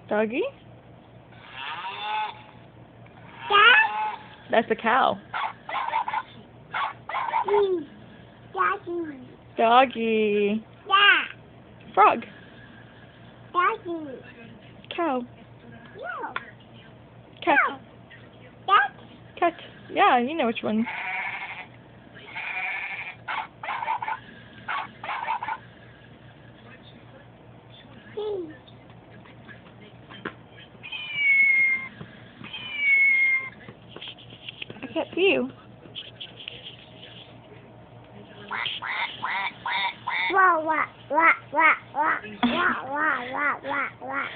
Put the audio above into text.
Doggy? Dad? That's a cow. Daddy. Doggy. Dad. Frog. Daddy. Cow. No. Cat. No. Dad. Cat. Yeah, you know which one. I can't see you. Wah, wah, wah, wah, wah, wah, wah, wah, wah, wah.